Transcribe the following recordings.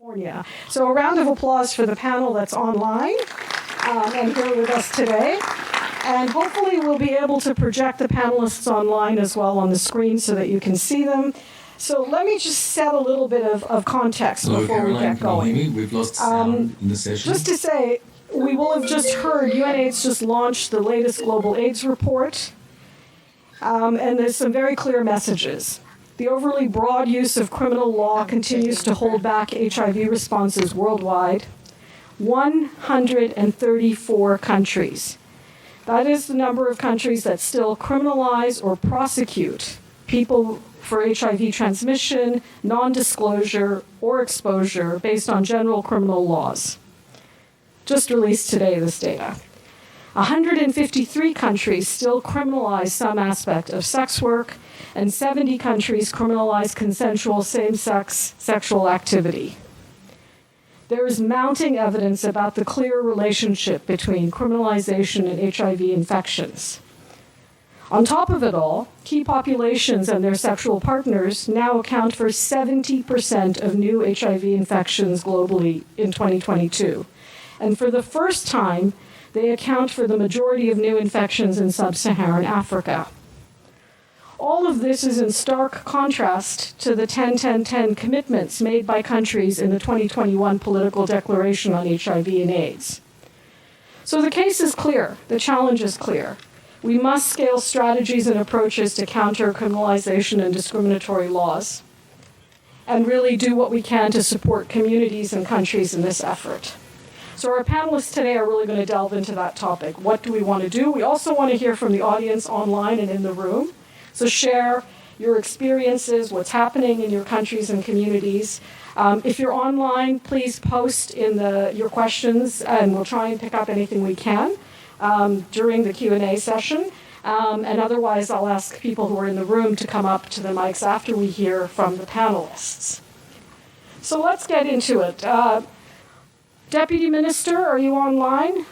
California. So a round of applause for the panel that's online and here with us today. And hopefully we'll be able to project the panelists online as well on the screen so that you can see them. So let me just set a little bit of context before we get going. We've lost sound in the session. Just to say, we will have just heard UNAIDS just launched the latest global AIDS report. And there's some very clear messages. The overly broad use of criminal law continues to hold back HIV responses worldwide. 134 countries. That is the number of countries that still criminalize or prosecute people for HIV transmission, non-disclosure, or exposure based on general criminal laws. Just released today, this data. 153 countries still criminalize some aspect of sex work, and 70 countries criminalize consensual same-sex sexual activity. There is mounting evidence about the clear relationship between criminalization and HIV infections. On top of it all, key populations and their sexual partners now account for 70% of new HIV infections globally in 2022. And for the first time, they account for the majority of new infections in sub-Saharan Africa. All of this is in stark contrast to the 10-10-10 commitments made by countries in the 2021 Political Declaration on HIV and AIDS. So the case is clear, the challenge is clear. We must scale strategies and approaches to counter criminalization and discriminatory laws, and really do what we can to support communities and countries in this effort. So our panelists today are really going to delve into that topic. What do we want to do? We also want to hear from the audience online and in the room. So share your experiences, what's happening in your countries and communities. If you're online, please post in your questions, and we'll try and pick up anything we can during the Q&A session. And otherwise, I'll ask people who are in the room to come up to the mics after we hear from the panelists. So let's get into it. Deputy Minister, are you online?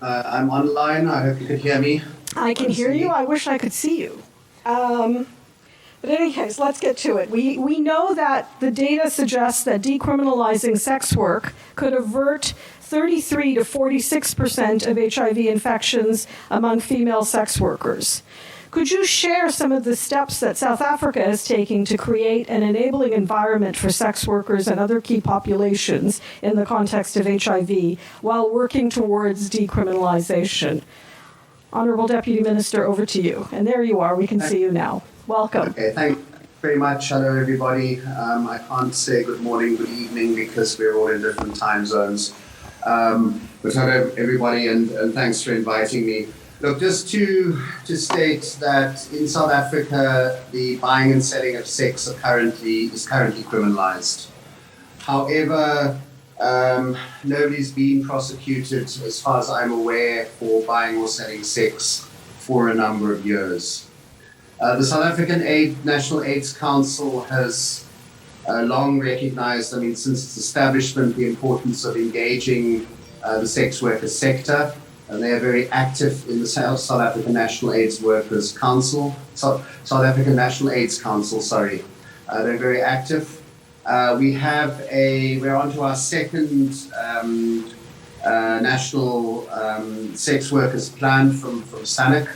I'm online. I hope you can hear me. I can hear you. I wish I could see you. But in any case, let's get to it. We know that the data suggests that decriminalizing sex work could avert 33 to 46% of HIV infections among female sex workers. Could you share some of the steps that South Africa is taking to create an enabling environment for sex workers and other key populations in the context of HIV while working towards decriminalization? Honorable Deputy Minister, over to you. And there you are. We can see you now. Welcome. Okay, thank you very much. Hello, everybody. I can't say good morning, good evening, because we're all in different time zones. But hello, everybody, and thanks for inviting me. Look, just to state that in South Africa, the buying and selling of sex is currently criminalized. However, nobody's been prosecuted, as far as I'm aware, for buying or selling sex for a number of years. The South African National AIDS Council has long recognized, since its establishment, the importance of engaging the sex worker sector. And they are very active in the South African National AIDS Workers Council. South African National AIDS Council, sorry. They're very active. We're on to our second national sex workers plan from SANAC.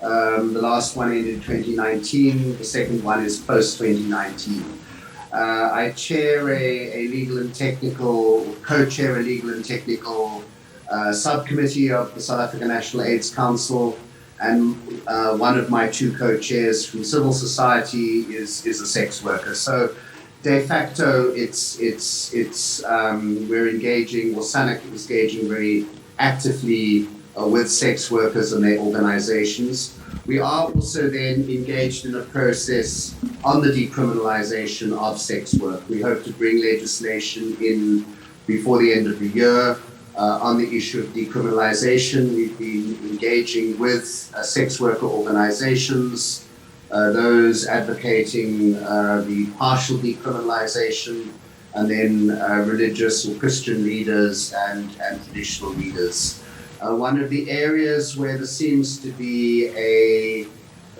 The last one ended in 2019. The second one is post-2019. I chair a legal and technical, co-chair a legal and technical subcommittee of the South African National AIDS Council, and one of my two co-chairs from civil society is a sex worker. So de facto, we're engaging, SANAC is engaging very actively with sex workers and their organizations. We are also then engaged in a process on the decriminalization of sex work. We hope to bring legislation in before the end of the year on the issue of decriminalization. We've been engaging with sex worker organizations, those advocating the partial decriminalization, and then religious or Christian leaders and traditional leaders. One of the areas where there seems to be a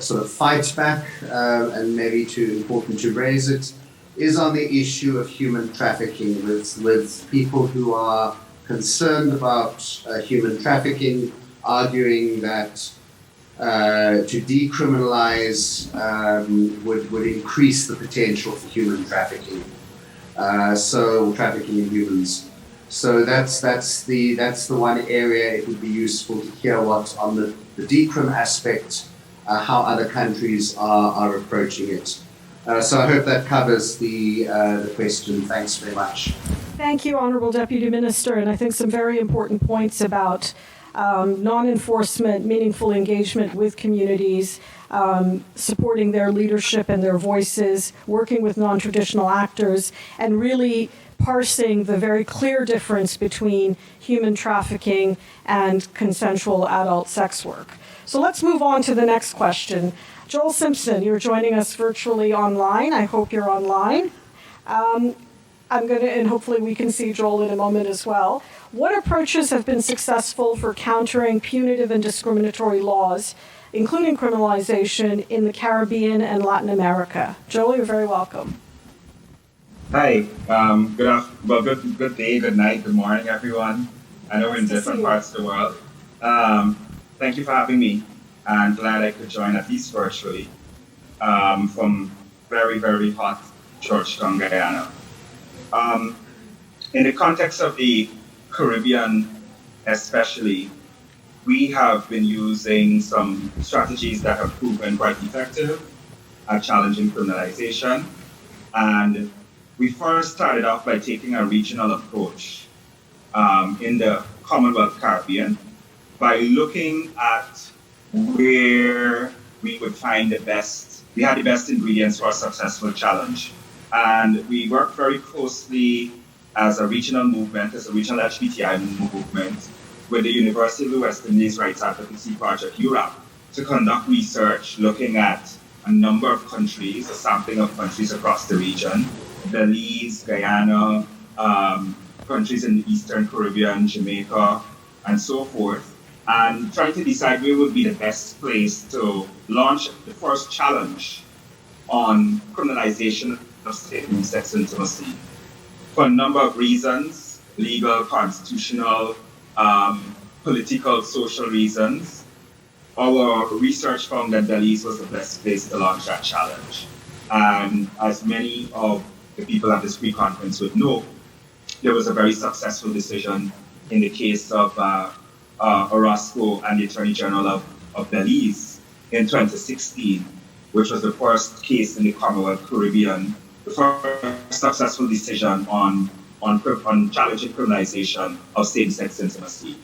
sort of fight back, and maybe too important to raise it, is on the issue of human trafficking, with people who are concerned about human trafficking, arguing that to decriminalize would increase the potential for human trafficking. So trafficking in humans. So that's the one area it would be useful to hear what on the decrim aspect, how other countries are approaching it. So I hope that covers the question. Thanks very much. Thank you, Honourable Deputy Minister, and I think some very important points about non-enforcement, meaningful engagement with communities, supporting their leadership and their voices, working with non-traditional actors, and really parsing the very clear difference between human trafficking and consensual adult sex work. So let's move on to the next question. Joel Simpson, you're joining us virtually online. I hope you're online. And hopefully we can see Joel in a moment as well. What approaches have been successful for countering punitive and discriminatory laws, including criminalization, in the Caribbean and Latin America? Joel, you're very welcome. Hi. Good day, good night, good morning, everyone. I know we're in different parts of the world. Thank you for having me. I'm glad I could join, at least virtually, from very, very hot Georgetown, Guyana. In the context of the Caribbean especially, we have been using some strategies that have proven quite effective at challenging criminalization. And we first started off by taking a regional approach in the Commonwealth Caribbean by looking at where we would find we had the best ingredients for a successful challenge. And we worked very closely as a regional movement, as a regional LGBTI movement, with the University of the West Indies Rights Advocacy Project, Europe, to conduct research looking at a number of countries, a sampling of countries across the region, Belize, Guyana, countries in the Eastern Caribbean, Jamaica, and so forth, and trying to decide where would be the best place to launch the first challenge on criminalization of same-sex intimacy. For a number of reasons, legal, constitutional, political, social reasons, our research found that Belize was the best place to launch that challenge. And as many of the people at this pre-conference would know, there was a very successful decision in the case of Orozco and the Attorney General of Belize in 2016, which was the first case in the Commonwealth Caribbean, the first successful decision on challenging criminalization of same-sex intimacy.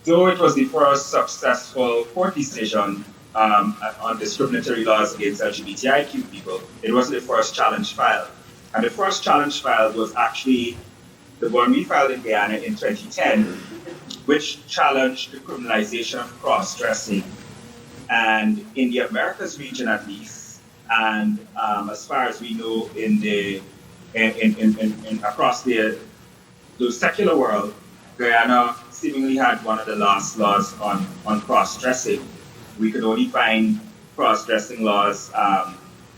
Though it was the first successful court decision on discriminatory laws against LGBTIQ people, it wasn't the first challenge filed. And the first challenge filed was actually the one we filed in Guyana in 2010, which challenged the criminalization of cross-dressing. And in the Americas region, at least, and as far as we know, across the secular world, Guyana seemingly had one of the last laws on cross-dressing. We could only find cross-dressing laws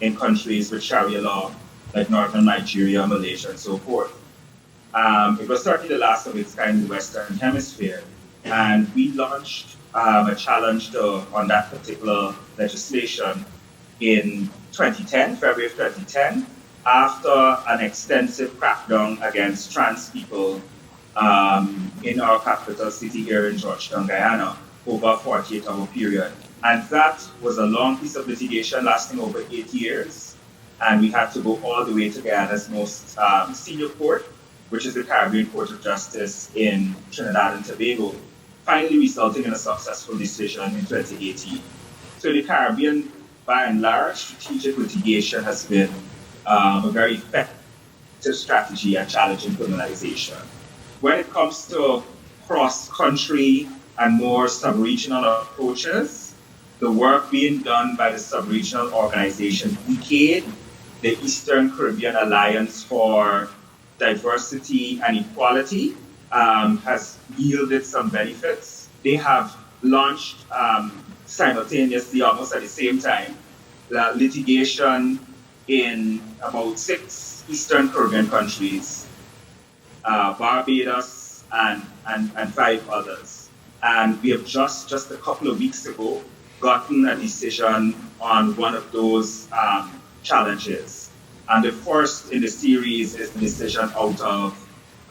in countries with Sharia law, like northern Nigeria, Malaysia, and so forth. It was certainly the last of its kind in the Western Hemisphere. And we launched a challenge on that particular legislation in 2010, February of 2010, after an extensive crackdown against trans people in our capital city here in Georgetown, Guyana, over a 48-hour period. And that was a long piece of litigation lasting over 8 years. And we had to go all the way to Guyana's most senior court, which is the Caribbean Court of Justice in Trinidad and Tobago, finally resulting in a successful decision in 2018. So the Caribbean, by and large, strategic litigation has been a very effective strategy at challenging criminalization. When it comes to cross-country and more sub-regional approaches, the work being done by the sub-regional organization ECADE, the Eastern Caribbean Alliance for Diversity and Equality, has yielded some benefits. They have launched simultaneously, almost at the same time, the litigation in about 6 Eastern Caribbean countries, Barbados, and 5 others. And we have just a couple of weeks ago gotten a decision on one of those challenges. And the first in the series is the decision out of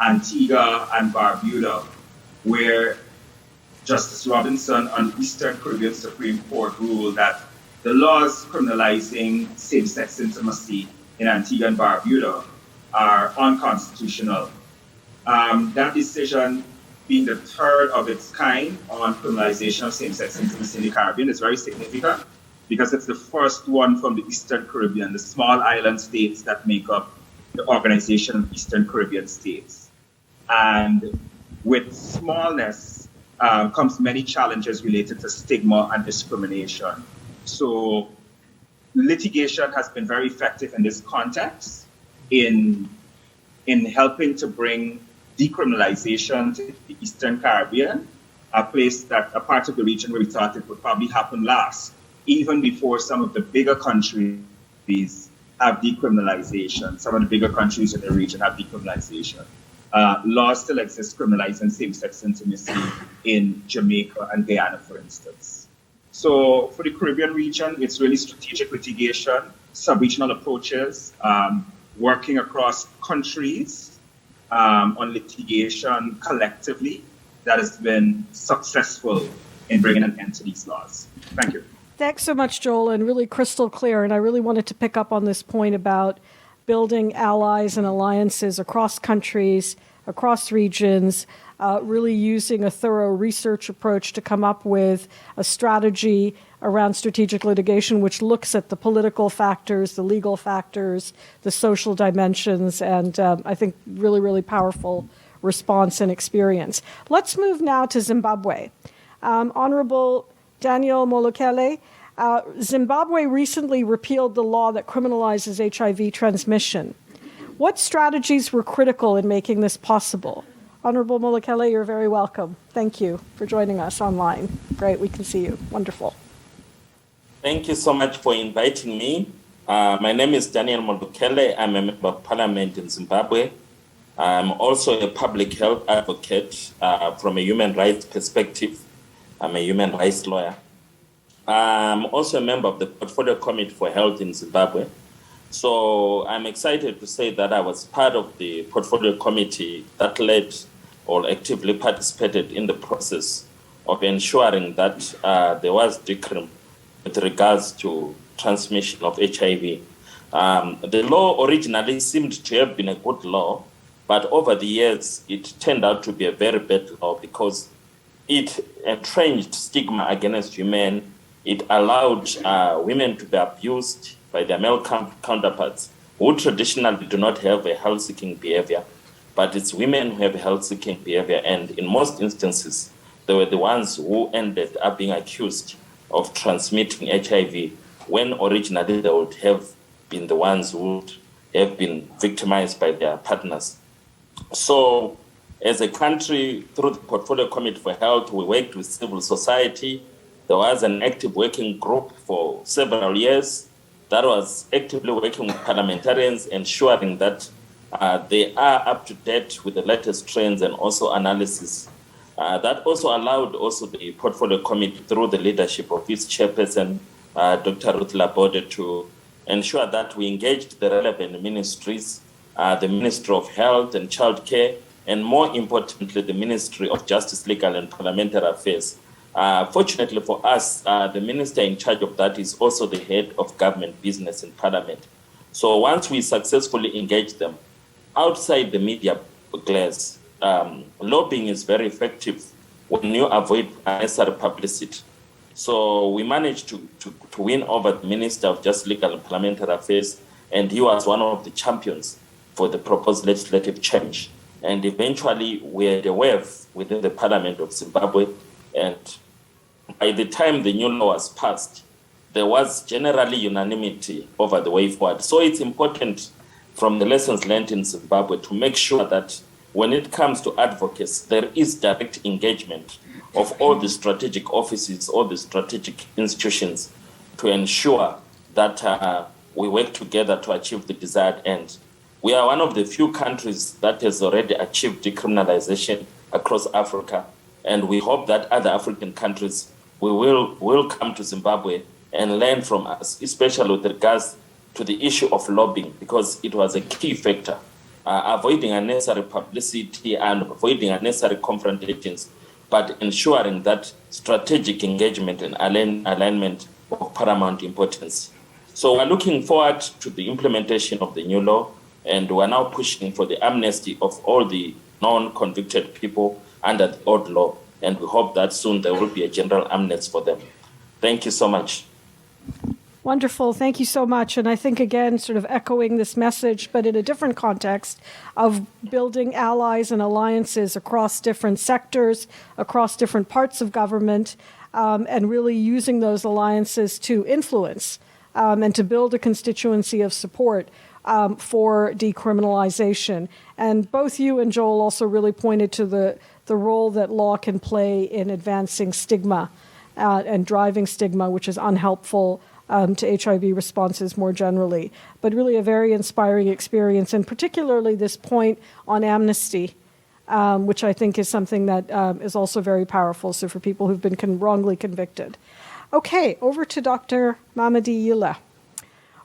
Antigua and Barbuda, where Justice Robinson on Eastern Caribbean Supreme Court ruled that the laws criminalizing same-sex intimacy in Antigua and Barbuda are unconstitutional. That decision, being the third of its kind on criminalization of same-sex intimacy in the Caribbean, is very significant because it's the first one from the Eastern Caribbean, the small island states that make up the Organization of Eastern Caribbean States. And with smallness comes many challenges related to stigma and discrimination. So litigation has been very effective in this context in helping to bring decriminalization to the Eastern Caribbean, a part of the region where we thought it would probably happen last, even before some of the bigger countries have decriminalization. Some of the bigger countries in the region have decriminalization. Laws still exist criminalizing same-sex intimacy in Jamaica and Guyana, for instance. So for the Caribbean region, it's really strategic litigation, sub-regional approaches, working across countries on litigation collectively that has been successful in bringing an end to these laws. Thank you. Thanks so much, Joel, and really crystal clear. And I really wanted to pick up on this point about building allies and alliances across countries, across regions, really using a thorough research approach to come up with a strategy around strategic litigation, which looks at the political factors, the legal factors, the social dimensions, and I think really, really powerful response and experience. Let's move now to Zimbabwe. Honorable Daniel Molokele, Zimbabwe recently repealed the law that criminalizes HIV transmission. What strategies were critical in making this possible? Honorable Molokele, you're very welcome. Thank you for joining us online. Great, we can see you. Wonderful. Thank you so much for inviting me. My name is Daniel Molokele. I'm a member of parliament in Zimbabwe. I'm also a public health advocate from a human rights perspective. I'm a human rights lawyer. I'm also a member of the Portfolio Committee for Health in Zimbabwe. So I'm excited to say that I was part of the Portfolio Committee that led or actively participated in the process of ensuring that there was decrim with regards to transmission of HIV. The law originally seemed to have been a good law, but over the years, it turned out to be a very bad law because it entrenched stigma against women. It allowed women to be abused by their male counterparts who traditionally do not have a health-seeking behavior, but it's women who have health-seeking behavior, and in most instances, they were the ones who ended up being accused of transmitting HIV when originally they would have been the ones who would have been victimized by their partners. So as a country, through the Portfolio Committee for Health, we worked with civil society. There was an active working group for several years that was actively working with parliamentarians, ensuring that they are up to date with the latest trends and also analysis. That also allowed also the Portfolio Committee, through the leadership of its chairperson, Dr. Ruth Labode, to ensure that we engaged the relevant ministries, the Ministry of Health and Childcare, and more importantly, the Ministry of Justice, Legal and Parliamentary Affairs. Fortunately for us, the minister in charge of that is also the head of government business in Parliament. So once we successfully engage them, outside the media glares, lobbying is very effective when you avoid unnecessary publicity. So we managed to win over the Minister of Justice, Legal and Parliamentary Affairs, and he was one of the champions for the proposed legislative change. And eventually we had a wave within the Parliament of Zimbabwe, and by the time the new law was passed, there was generally unanimity over the way forward. So it's important from the lessons learned in Zimbabwe to make sure that when it comes to advocacy, there is direct engagement of all the strategic offices, all the strategic institutions to ensure that we work together to achieve the desired end. We are one of the few countries that has already achieved decriminalization across Africa, and we hope that other African countries will come to Zimbabwe and learn from us, especially with regards to the issue of lobbying, because it was a key factor, avoiding unnecessary publicity and avoiding unnecessary confrontations, but ensuring that strategic engagement and alignment of paramount importance. So we're looking forward to the implementation of the new law, and we're now pushing for the amnesty of all the non-convicted people under the old law, and we hope that soon there will be a general amnesty for them. Thank you so much. Wonderful. Thank you so much. And I think, again, sort of echoing this message, but in a different context of building allies and alliances across different sectors, across different parts of government, and really using those alliances to influence and to build a constituency of support for decriminalization. And both you and Joel also really pointed to the role that law can play in advancing stigma and driving stigma, which is unhelpful to HIV responses more generally. But really a very inspiring experience, and particularly this point on amnesty, which I think is something that is also very powerful, so for people who've been wrongly convicted. Okay, over to Dr. Mamadi Yila.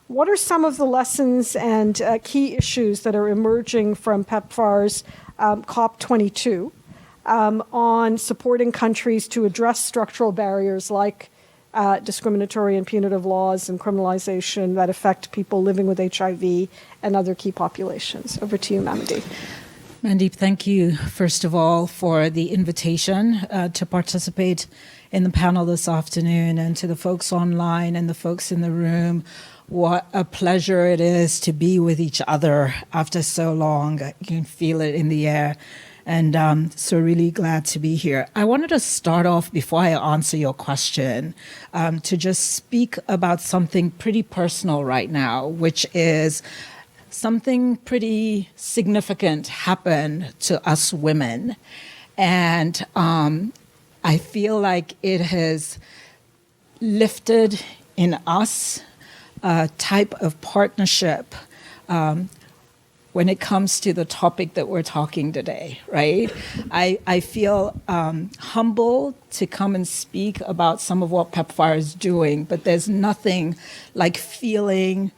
What are some of the lessons and key issues that are emerging from PEPFAR's COP22 on supporting countries to address structural barriers like discriminatory and punitive laws and criminalization that affect people living with HIV and other key populations? Over to you, Mamadi. Mandeep, thank you, first of all, for the invitation to participate in the panel this afternoon, and to the folks online and the folks in the room. What a pleasure it is to be with each other after so long. You can feel it in the air. And so really glad to be here. I wanted to start off, before I answer your question, to just speak about something pretty personal right now, which is something pretty significant happened to us women. And I feel like it has lifted in us a type of partnership when it comes to the topic that we're talking today, right? I feel humble to come and speak about some of what PEPFAR is doing, but there's nothing like feeling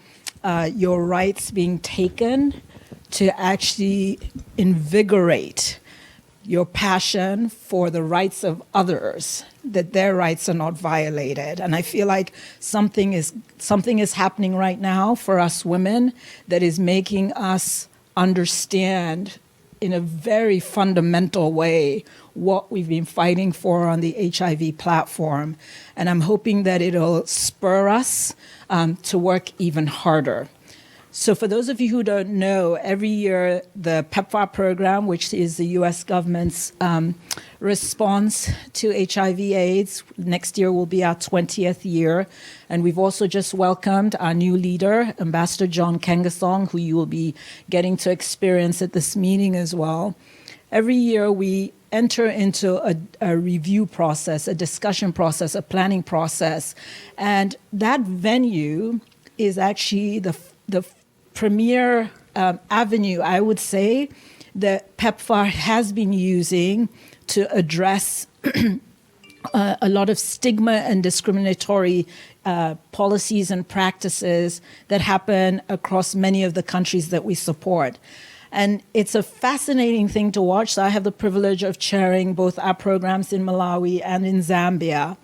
your rights being taken to actually invigorate your passion for the rights of others, that their rights are not violated. And I feel like something is happening right now for us women that is making us understand in a very fundamental way what we've been fighting for on the HIV platform. And I'm hoping that it'll spur us to work even harder. So for those of you who don't know, every year the PEPFAR program, which is the US government's response to HIV/AIDS, next year will be our 20th year. And we've also just welcomed our new leader, Ambassador John Kengasong, who you will be getting to experience at this meeting as well. Every year we enter into a review process, a discussion process, a planning process. And that venue is actually the premier avenue, I would say, that PEPFAR has been using to address a lot of stigma and discriminatory policies and practices that happen across many of the countries that we support. And it's a fascinating thing to watch. So I have the privilege of chairing both our programs in Malawi and in Zambia.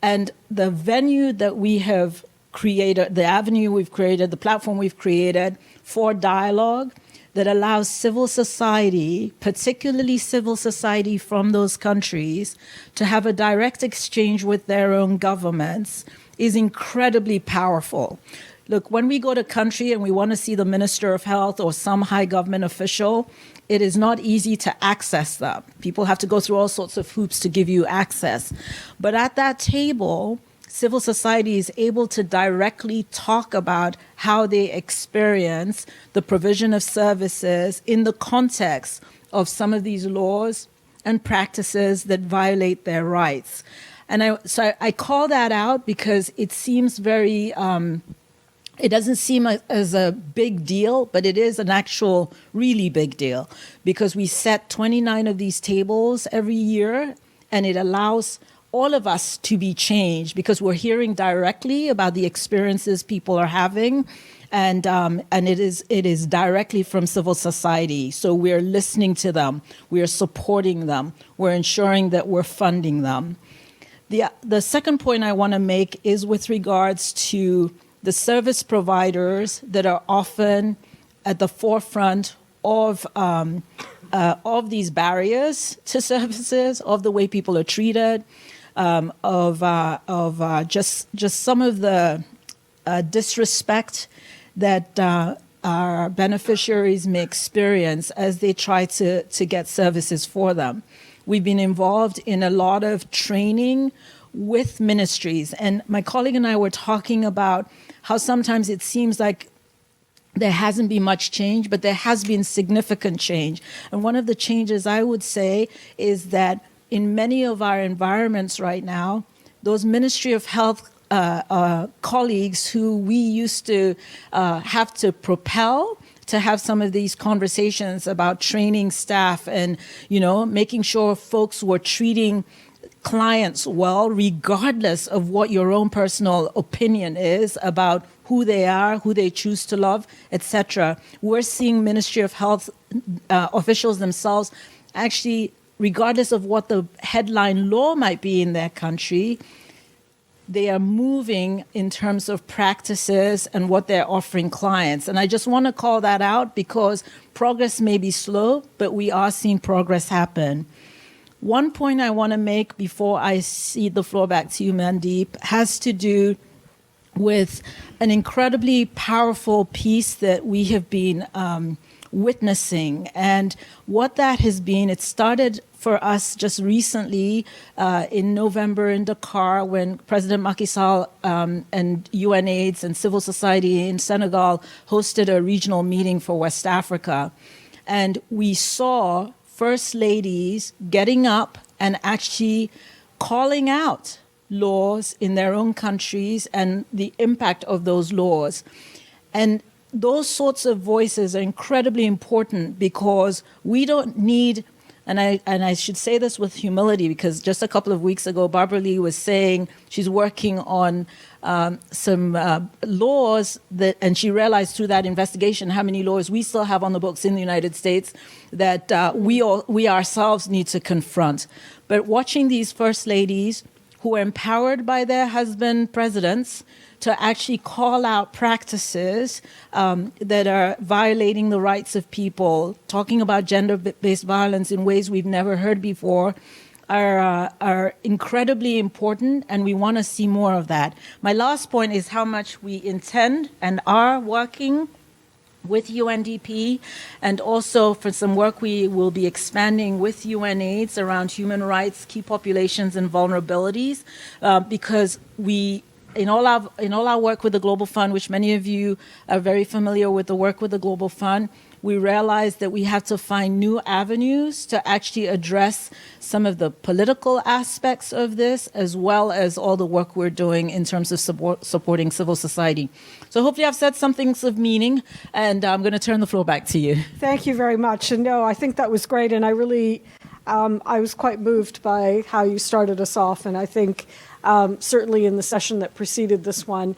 And the venue that we have created, the avenue we've created, the platform we've created for dialogue that allows civil society, particularly civil society from those countries, to have a direct exchange with their own governments is incredibly powerful. Look, when we go to country and we want to see the Minister of Health or some high government official, it is not easy to access them. People have to go through all sorts of hoops to give you access. But at that table, civil society is able to directly talk about how they experience the provision of services in the context of some of these laws and practices that violate their rights. And I call that out because it seems very It doesn't seem as a big deal, but it is an actual really big deal because we set 29 of these tables every year, and it allows all of us to be changed because we're hearing directly about the experiences people are having, and it is directly from civil society. So we're listening to them, we are supporting them, we're ensuring that we're funding them. The second point I want to make is with regards to the service providers that are often at the forefront of these barriers to services, of the way people are treated, just some of the disrespect that our beneficiaries may experience as they try to get services for them. We've been involved in a lot of training with ministries, and my colleague and I were talking about how sometimes it seems like there hasn't been much change, but there has been significant change. And one of the changes I would say is that in many of our environments right now, those Ministry of Health colleagues who we used to have to propel to have some of these conversations about training staff and, making sure folks were treating clients well, regardless of what your own personal opinion is about who they are, who they choose to love, etc. We're seeing Ministry of Health officials themselves actually, regardless of what the headline law might be in their country, they are moving in terms of practices and what they're offering clients. And I just want to call that out because progress may be slow, but we are seeing progress happen. One point I want to make before I cede the floor back to you, Mandeep, has to do with an incredibly powerful piece that we have been witnessing. And what that has been, it started for us just recently in November in Dakar when President Macky Sall and UNAIDS and civil society in Senegal hosted a regional meeting for West Africa. And we saw First Ladies getting up and actually calling out laws in their own countries and the impact of those laws. And those sorts of voices are incredibly important because we don't need, and I should say this with humility because just a couple of weeks ago, Barbara Lee was saying she's working on some laws that, and she realized through that investigation how many laws we still have on the books in the United States that we ourselves need to confront. But watching these First Ladies who are empowered by their husband presidents to actually call out practices that are violating the rights of people, talking about gender-based violence in ways we've never heard before, are incredibly important, and we want to see more of that. My last point is how much we intend and are working with UNDP, and also for some work we will be expanding with UNAIDS around human rights, key populations, and vulnerabilities, because in all our work with the Global Fund, which many of you are very familiar with the work with the Global Fund, we realized that we have to find new avenues to actually address some of the political aspects of this, as well as all the work we're doing in terms of supporting civil society. So hopefully I've said some things of meaning, and I'm going to turn the floor back to you. Thank you very much. And no, I think that was great, and I really, I was quite moved by how you started us off, and I think certainly in the session that preceded this one,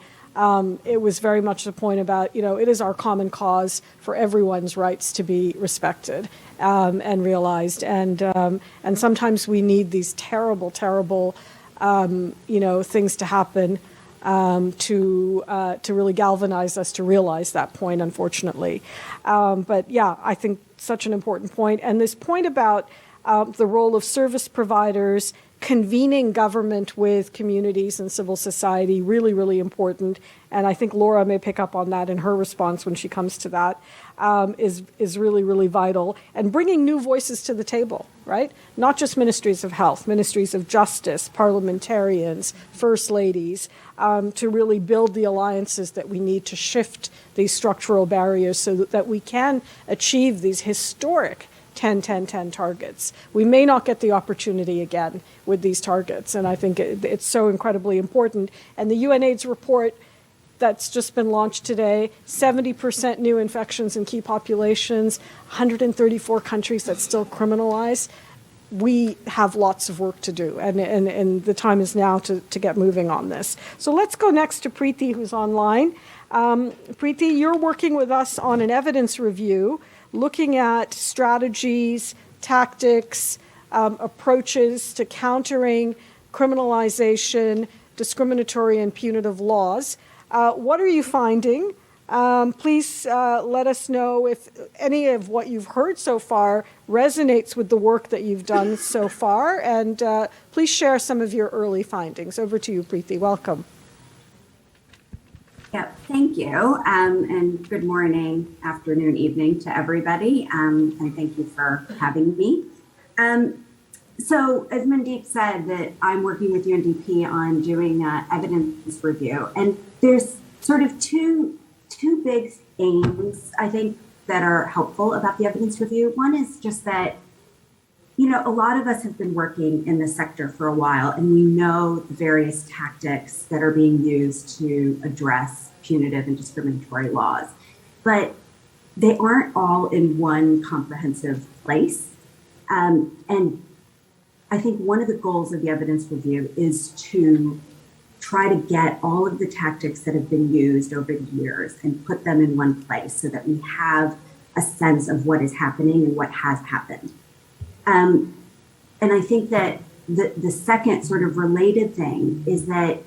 it was very much the point about, it is our common cause for everyone's rights to be respected and realized. And sometimes we need these terrible, terrible, things to happen to really galvanize us to realize that point, unfortunately. But yeah, I think such an important point. And this point about the role of service providers convening government with communities and civil society, really, really important. And I think Laura may pick up on that in her response when she comes to that, is really, really vital. And bringing new voices to the table, right? Not just ministries of health, ministries of justice, parliamentarians, first ladies, to really build the alliances that we need to shift these structural barriers so that we can achieve these historic 10-10-10 targets. We may not get the opportunity again with these targets, and I think it's so incredibly important. And the UNAIDS report that's just been launched today, 70% new infections in key populations, 134 countries that still criminalize. We have lots of work to do, and the time is now to get moving on this. So let's go next to Preeti, who's online. Preeti, you're working with us on an evidence review, looking at strategies, tactics, approaches to countering criminalization, discriminatory and punitive laws. What are you finding? Please let us know if any of what you've heard so far resonates with the work that you've done so far, and please share some of your early findings. Over to you, Preeti. Welcome. Yeah, thank you, and good morning, afternoon, evening to everybody, and thank you for having me. So as Mandeep said, that I'm working with UNDP on doing evidence review, and there's sort of two big aims, I think, that are helpful about the evidence review. One is just that, you know, a lot of us have been working in this sector for a while, and we know the various tactics that are being used to address punitive and discriminatory laws, but they aren't all in one comprehensive place. And I think one of the goals of the evidence review is to try to get all of the tactics that have been used over the years and put them in one place so that we have a sense of what is happening and what has happened. And I think that the second sort of related thing is that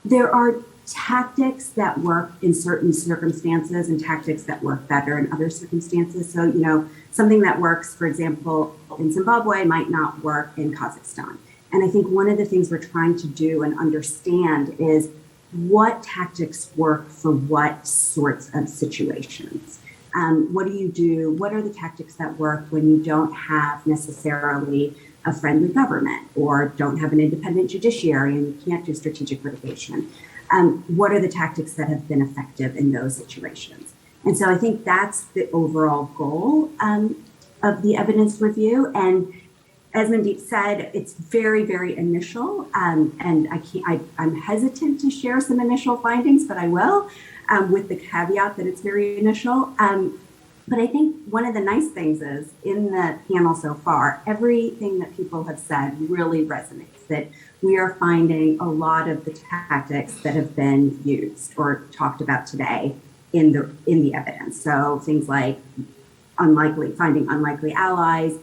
there are tactics that work in certain circumstances and tactics that work better in other circumstances. So, you know, something that works, for example, in Zimbabwe might not work in Kazakhstan. And I think one of the things we're trying to do and understand is what tactics work for what sorts of situations. What do you do? What are the tactics that work when you don't have necessarily a friendly government or don't have an independent judiciary and you can't do strategic litigation? What are the tactics that have been effective in those situations? And so I think that's the overall goal of the evidence review. And as Mandeep said, it's very, very initial, and I'm hesitant to share some initial findings, but I will, with the caveat that it's very initial. But I think one of the nice things is, in the panel so far, everything that people have said really resonates, that we are finding a lot of the tactics that have been used or talked about today in the evidence. So things like finding unlikely allies,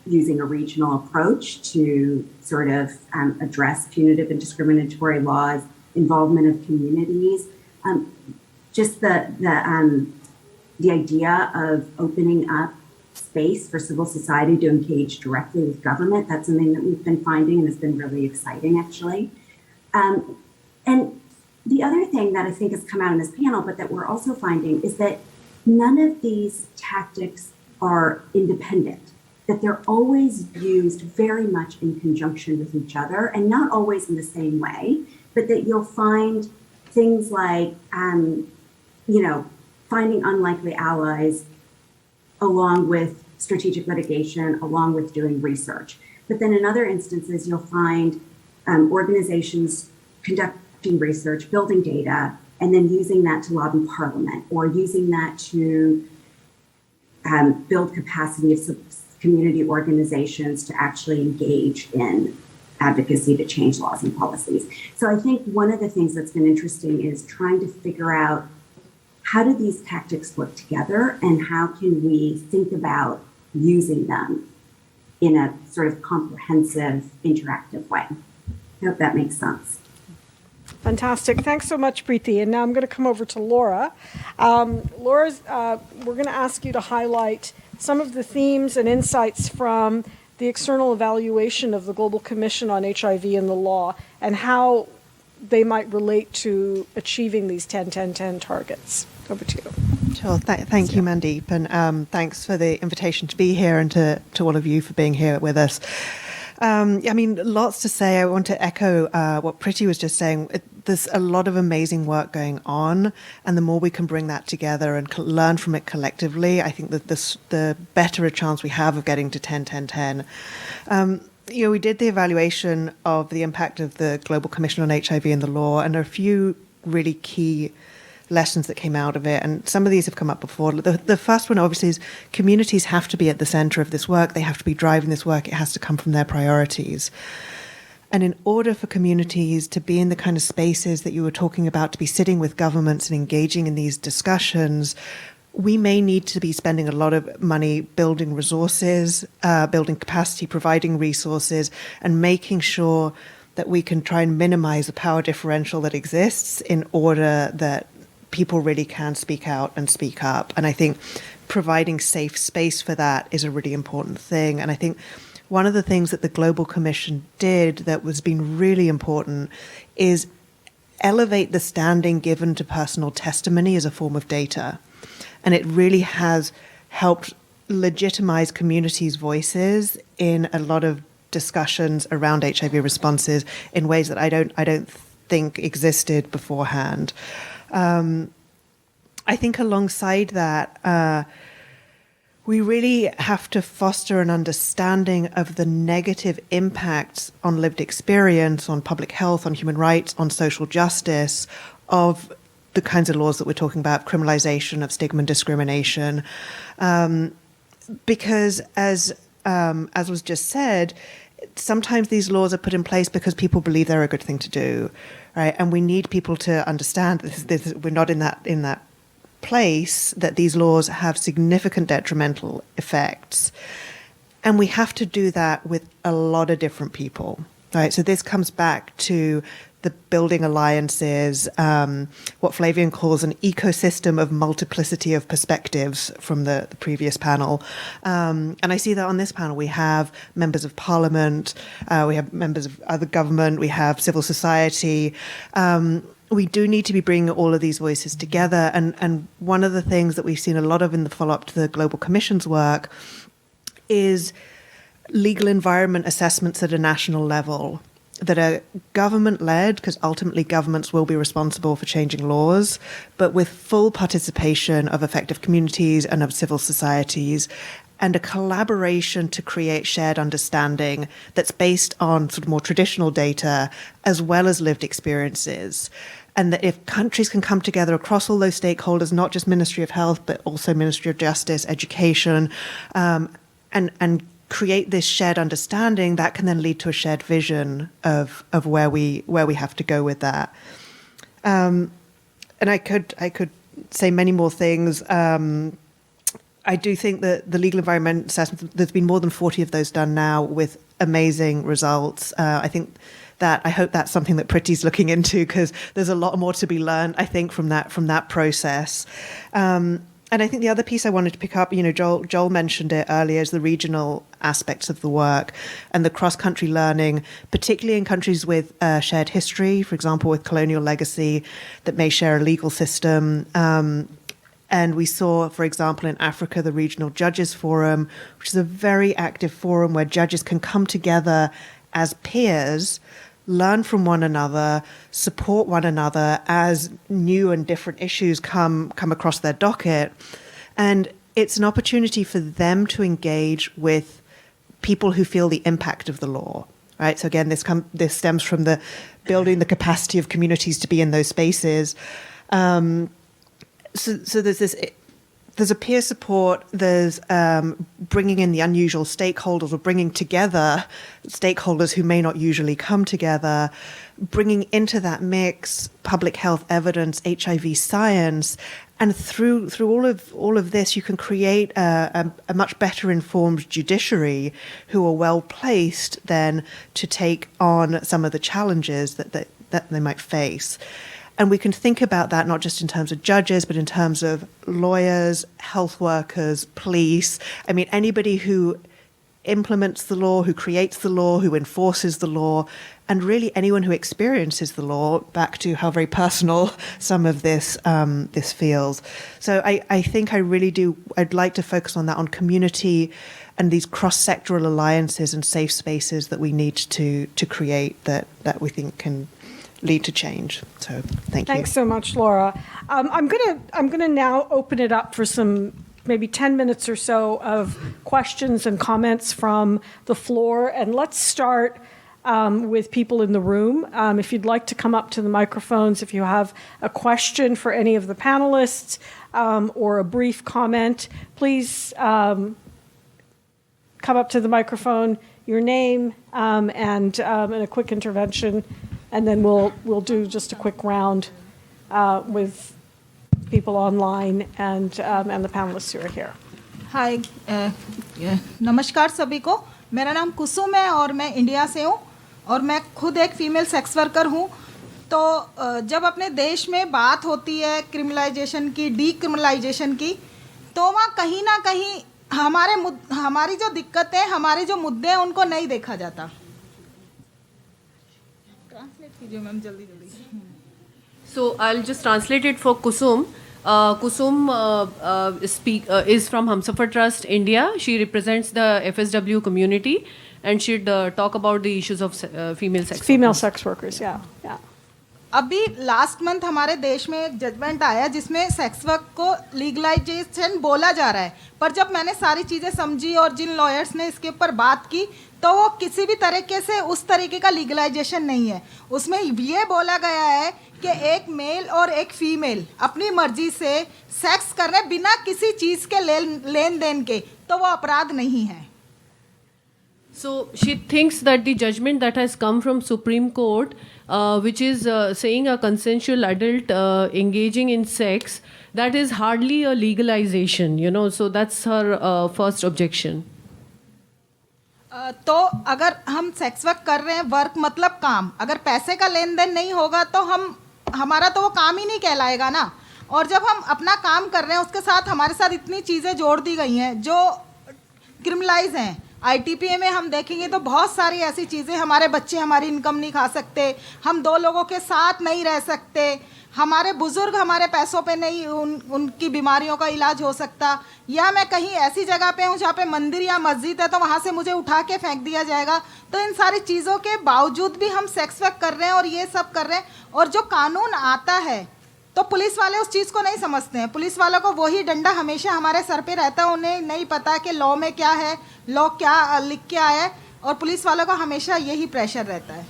using a regional approach to sort of address punitive and discriminatory laws, involvement of communities, just the idea of opening up space for civil society to engage directly with government. That's something that we've been finding and has been really exciting, actually. And the other thing that I think has come out in this panel, but that we're also finding, is that none of these tactics are independent, that they're always used very much in conjunction with each other, and not always in the same way, but that you'll find things like, finding unlikely allies along with strategic litigation, along with doing research. But then in other instances, you'll find organizations conducting research, building data, and then using that to lobby parliament, or using that to build capacity of community organizations to actually engage in advocacy to change laws and policies. So I think one of the things that's been interesting is trying to figure out, how do these tactics work together, and how can we think about using them in a sort of comprehensive, interactive way? I hope that makes sense. Fantastic. Thanks so much, Preeti. And now I'm going to come over to Laura. Laura, we're going to ask you to highlight some of the themes and insights from the external evaluation of the Global Commission on HIV and the law, and how they might relate to achieving these 10-10-10 targets. Over to you. Sure. Thank you, Mandeep. And thanks for the invitation to be here, and to all of you for being here with us. Lots to say. I want to echo what Preeti was just saying. There's a lot of amazing work going on, and the more we can bring that together and learn from it collectively, I think that the better a chance we have of getting to 10-10-10. We did the evaluation of the impact of the Global Commission on HIV and the law, and a few really key lessons that came out of it. And some of these have come up before. The first one, obviously, is communities have to be at the center of this work. They have to be driving this work. It has to come from their priorities. And in order for communities to be in the kind of spaces that you were talking about, to be sitting with governments and engaging in these discussions, we may need to be spending a lot of money building resources, building capacity, providing resources, and making sure that we can try and minimize the power differential that exists in order that people really can speak out and speak up. And I think providing safe space for that is a really important thing. And I think one of the things that the Global Commission did that was been really important is elevate the standing given to personal testimony as a form of data. And it really has helped legitimize communities' voices in a lot of discussions around HIV responses in ways that I don't think existed beforehand. I think alongside that, we really have to foster an understanding of the negative impacts on lived experience, on public health, on human rights, on social justice of the kinds of laws that we're talking about, criminalization of stigma and discrimination. Because as was just said, sometimes these laws are put in place because people believe they're a good thing to do, right? And we need people to understand that we're not in that place, that these laws have significant detrimental effects. And we have to do that with a lot of different people, right? So this comes back to the building alliances, what Flavian calls an ecosystem of multiplicity of perspectives from the previous panel. And I see that on this panel, we have members of parliament, we have members of other government, we have civil society. We do need to be bringing all of these voices together. And one of the things that we've seen a lot of in the follow-up to the Global Commission's work is legal environment assessments at a national level that are government-led, because ultimately governments will be responsible for changing laws, but with full participation of effective communities and of civil societies, and a collaboration to create shared understanding that's based on sort of more traditional data as well as lived experiences. And that if countries can come together across all those stakeholders, not just Ministry of Health, but also Ministry of Justice, Education, and create this shared understanding, that can then lead to a shared vision of where we have to go with that. And I could say many more things. I do think that the legal environment assessments, there's been more than 40 of those done now with amazing results. I hope that's something that Pretty's looking into, because there's a lot more to be learned, I think, from that process. And I think the other piece I wanted to pick up, Joel mentioned it earlier, is the regional aspects of the work and the cross-country learning, particularly in countries with shared history, for example, with colonial legacy that may share a legal system. And we saw, for example, in Africa, the Regional Judges Forum, which is a very active forum where judges can come together as peers, learn from one another, support one another as new and different issues come across their docket. And it's an opportunity for them to engage with people who feel the impact of the law, right? So again, this stems from the building the capacity of communities to be in those spaces. So there's a peer support, there's bringing in the unusual stakeholders, or bringing together stakeholders who may not usually come together, bringing into that mix public health evidence, HIV science, and through all of this, you can create a much better informed judiciary who are well placed then to take on some of the challenges that they might face. And we can think about that not just in terms of judges, but in terms of lawyers, health workers, police. I mean, anybody who implements the law, who creates the law, who enforces the law, and really anyone who experiences the law, back to how very personal some of this feels. So I think I'd like to focus on that, on community and these cross-sectoral alliances and safe spaces that we need to create that we think can lead to change. So thank you. Thanks so much, Laura. I'm gonna now open it up for some maybe 10 minutes or so of questions and comments from the floor. And let's start with people in the room. If you'd like to come up to the microphones, if you have a question for any of the panelists or a brief comment, please come up to the microphone, your name, and a quick intervention, and then we'll do just a quick round with people online and the panelists who are here. हाय नमस्कार सभी को. मेरा नाम कुसुम है और मैं India से हूँ और मैं खुद एक फीमेल सेक्स वर्कर हूँ. तो जब अपने देश में बात होती है क्रिमिनलाइजेशन की, डीक्रिमिनलाइजेशन की, तो वहाँ कहीं ना कहीं हमारी जो दिक्कतें, हमारे जो मुद्दे हैं, उनको नहीं देखा जाता. ट्रांसलेट कीजिए मैम जल्दी जल्दी. So I'll just translate it for Kusum. Kusum is from Humsafar Trust, India. She represents the FSW community, and she'd talk about the issues of female sex workers. Yeah. अभी last month हमारे देश में एक judgement आया जिसमें sex work को legalisation बोला जा रहा है, पर जब मैंने सारी चीज़ें समझी और जिन लॉयर्स ने इसके ऊपर बात की, तो वो किसी भी तरीके से उस तरीके का लीगलाइजेशन नहीं है. उसमें ये बोला गया है कि एक मेल और एक फीमेल अपनी मर्जी से सेक्स कर रहे बिना किसी चीज़ के लेन देन के, तो वो अपराध नहीं है. So she thinks that the judgment that has come from Supreme Court, which is saying a consensual adult engaging in sex, that is hardly a legalization, so that's her first objection. तो अगर हम sex work कर रहे हैं, work मतलब काम, अगर पैसे का लेन देन नहीं होगा तो हमारा तो वो काम ही नहीं कहलाएगा ना. और जब हम अपना काम कर रहे हैं, उसके साथ हमारे साथ इतनी चीज़ें जोड़ दी गई हैं जो क्रिमिनलाइज हैं. ITPA में हम देखेंगे तो बहुत सारी ऐसी चीज़ें, हमारे बच्चे हमारी इनकम नहीं खा सकते, हम दो लोगों के साथ नहीं रह सकते, हमारे बुज़ुर्ग हमारे पैसों पे नहीं उनकी बीमारियों का इलाज हो सकता, या मैं कहीं ऐसी जगह पे हूँ जहाँ पे मंदिर या मस्जिद है तो वहाँ से मुझे उठा के फेंक दिया जाएगा. तो इन सारी चीज़ों के बावजूद भी हम सेक्स वर्क कर रहे हैं और ये सब कर रहे हैं. और जो कानून आता है तो पुलिस वाले उस चीज़ को नहीं समझते हैं. पुलिस वालों को वही डंडा हमेशा हमारे सर पे रहता है. उन्हें नहीं पता कि लॉ में क्या है, लॉ क्या लिख के आया है, और पुलिस वालों का हमेशा यही प्रेशर रहता है.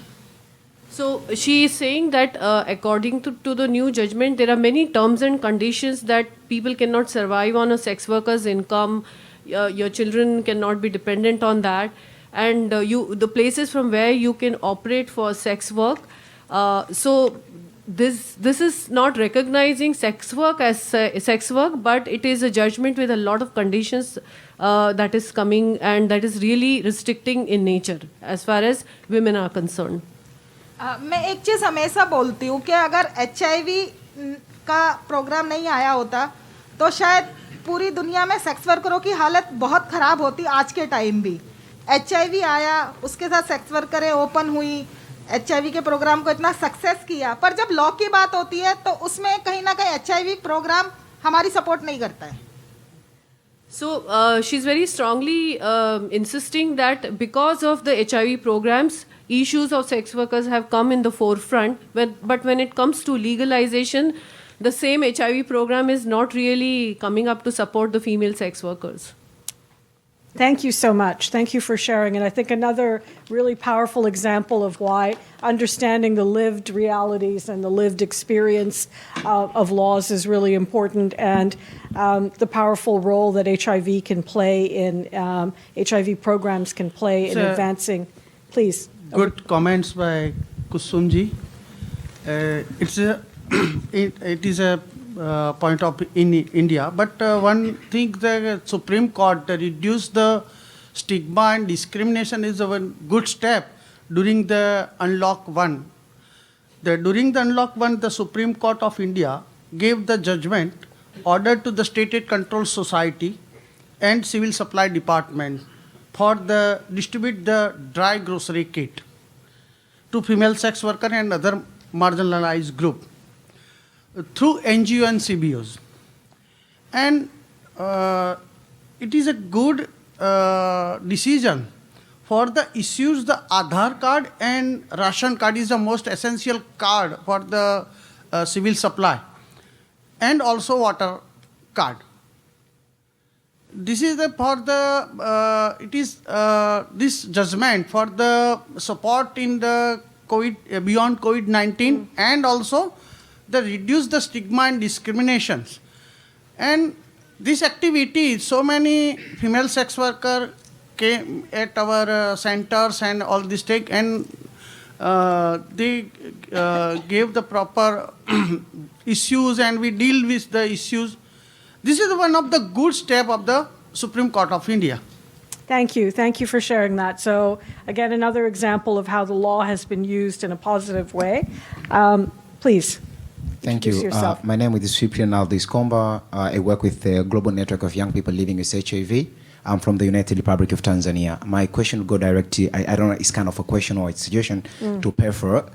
So she is saying that according to the new judgment, there are many terms and conditions that people cannot survive on a sex worker's income. Your children cannot be dependent on that, and the places from where you can operate for sex work. So this is not recognizing sex work as sex work, but it is a judgment with a lot of conditions that is coming, and that is really restricting in nature as far as women are concerned. मैं एक चीज़ हमेशा बोलती हूँ कि अगर HIV का programme नहीं आया होता तो शायद पूरी दुनिया में सेक्स वर्करों की हालत बहुत ख़राब होती. आज के टाइम भी HIV आया, उसके साथ सेक्स वर्करें ओपन हुई, HIV के प्रोग्राम को इतना सक्सेस किया, पर जब लॉ की बात होती है तो उसमें कहीं ना कहीं HIV प्रोग्राम हमारी सपोर्ट नहीं करता है. So she's very strongly insisting that because of the HIV programs, issues of sex workers have come in the forefront, but when it comes to legalization, the same HIV program is not really coming up to support the female sex workers. Thank you so much. Thank you for sharing. And I think another really powerful example of why understanding the lived realities and the lived experience of laws is really important, and the powerful role that HIV can play in, HIV programs can play in advancing. Please. Good comments by Kusumji. It is a point of in India, but one thing the Supreme Court reduced the stigma and discrimination is a good step during the Unlock 1. During the Unlock 1, the Supreme Court of India gave the judgment order to the State Aid Control Society and Civil Supply Department for the distribute the dry grocery kit to female sex worker and other marginalized group through NGO and CBOs. And it is a good decision for the issues. The Aadhaar card and ration card is the most essential card for the civil supply, and also water card. this is this judgment for the support in the COVID beyond COVID-19 and also the reduce the stigma and discriminations. And this activity, so many female sex workers came at our centers and all this take, and they gave the proper issues, and we deal with the issues. This is one of the good step of the Supreme Court of India. Thank you. Thank you for sharing that. So, again, another example of how the law has been used in a positive way. Please. Thank you. My name is Cyprian Aldis Komba. I work with the Global Network of Young People Living with HIV. I'm from the United Republic of Tanzania. My question will go directly, I don't know, it's kind of a question or a suggestion to PEFA.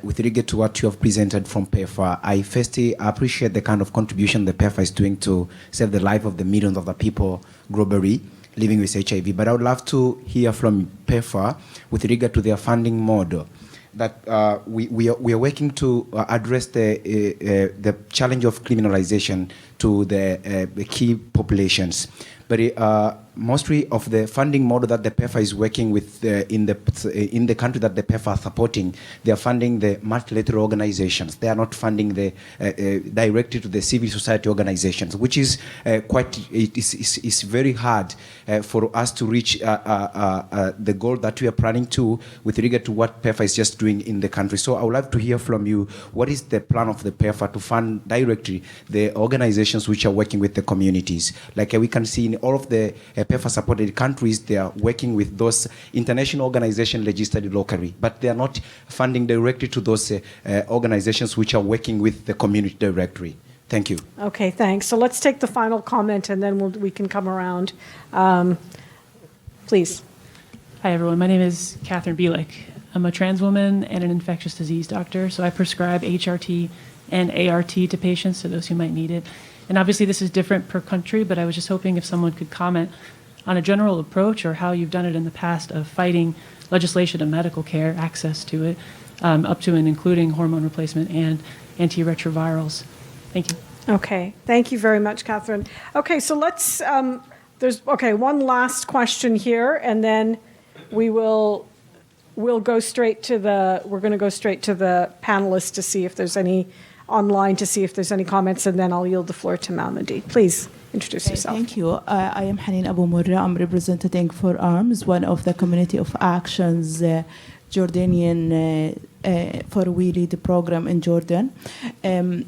With regard to what you have presented from PEFA, I firstly appreciate the kind of contribution the PEFA is doing to save the life of the millions of the people globally living with HIV. But I would love to hear from PEFA with regard to their funding model. That we are working to address the challenge of criminalization to the key populations. But mostly of the funding model that the PEFA is working with in the country that the PEFA are supporting, they are funding the multilateral organizations. They are not funding the directly to the civil society organizations, which is it's very hard for us to reach the goal that we are planning to with regard to what PEFA is just doing in the country. So I would like to hear from you, what is the plan of the PEFA to fund directly the organizations which are working with the communities? Like we can see in all of the PEFA-supported countries, they are working with those international organizations registered locally, but they are not funding directly to those organizations which are working with the community directly. Thank you. Okay, thanks. So let's take the final comment, and then we can come around. Please. Hi, everyone. My name is Catherine Bielek. I'm a trans woman and an infectious disease doctor, so I prescribe HRT and ART to patients, to those who might need it. And obviously this is different per country, but I was just hoping if someone could comment on a general approach or how you've done it in the past of fighting legislation of medical care, access to it, up to and including hormone replacement and antiretrovirals. Thank you. Okay, thank you very much, Catherine. Okay, so let's, one last question here, and then we'll go straight to we're going to go straight to the panelists to see if there's any online to see if there's any comments, and then I'll yield the floor to Mamadi. Please introduce yourself. Thank you. I am Hanin Abu Murra. I'm representing For Arms, one of the community of actions Jordanian for We Lead program in Jordan.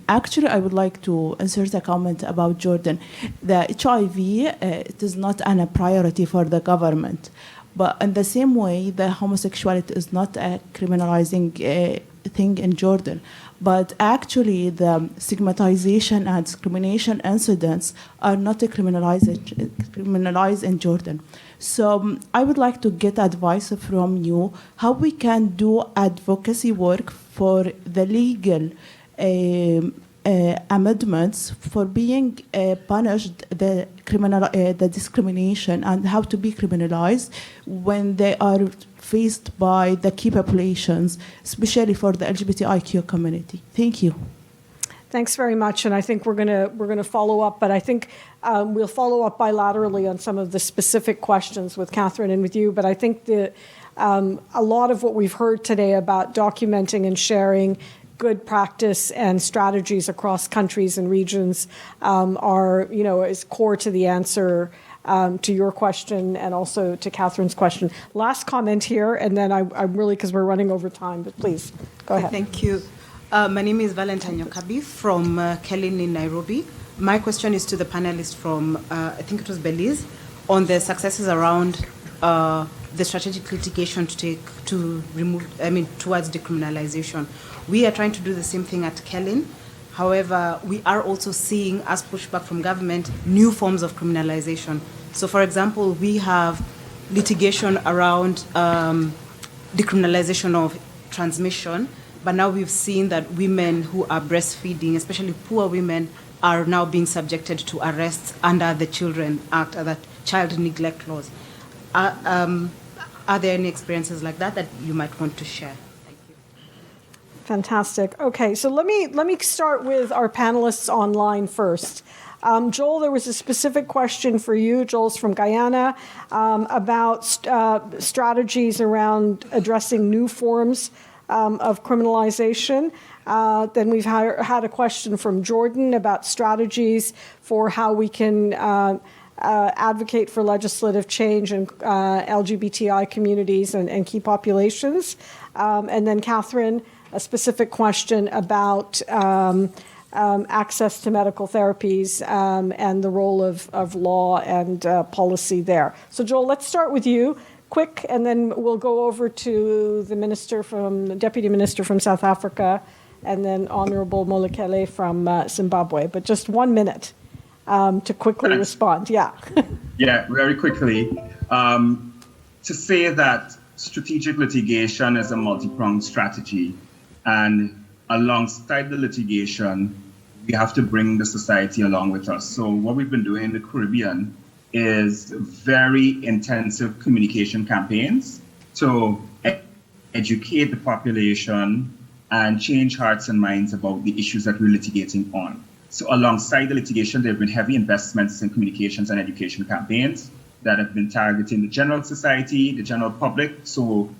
Actually, I would like to insert a comment about Jordan. The HIV it is not a priority for the government, but in the same way, the homosexuality is not a criminalizing thing in Jordan. But actually, the stigmatization and discrimination incidents are not criminalized in Jordan. So I would like to get advice from you how we can do advocacy work for the legal amendments for being punished the discrimination and how to be criminalized when they are faced by the key populations, especially for the LGBTIQ community. Thank you. Thanks very much, and I think we're gonna follow up, but I think we'll follow up bilaterally on some of the specific questions with Catherine and with you. But I think a lot of what we've heard today about documenting and sharing good practice and strategies across countries and regions is core to the answer to your question and also to Catherine's question. Last comment here, and then I'm really, because we're running over time, but please, go ahead. Thank you. My name is Valentine Yokabi from Kelin in Nairobi. My question is to the panelists from, I think it was Belize, on the successes around the strategic litigation towards decriminalization. We are trying to do the same thing at Kelin. However, we are also seeing, as pushback from government, new forms of criminalization. So, for example, we have litigation around decriminalization of transmission, but now we've seen that women who are breastfeeding, especially poor women, are now being subjected to arrests under the Children Act, the child neglect laws. Are there any experiences like that you might want to share? Fantastic. Okay, so let me start with our panelists online first. Joel, there was a specific question for you. Joel's from Guyana, about strategies around addressing new forms of criminalization. Then we've had a question from Jordan about strategies for how we can advocate for legislative change in LGBTI communities and key populations. And then Catherine, a specific question about access to medical therapies and the role of law and policy there. So Joel, let's start with you. Quick, and then we'll go over to the Deputy Minister from South Africa, and then Honorable Molekele from Zimbabwe. But just 1 minute to quickly respond. Yeah. Yeah, very quickly. To say that strategic litigation is a multi-pronged strategy, and alongside the litigation, we have to bring the society along with us. So what we've been doing in the Caribbean is very intensive communication campaigns to educate the population and change hearts and minds about the issues that we're litigating on. So alongside the litigation, there have been heavy investments in communications and education campaigns that have been targeting the general society, the general public, so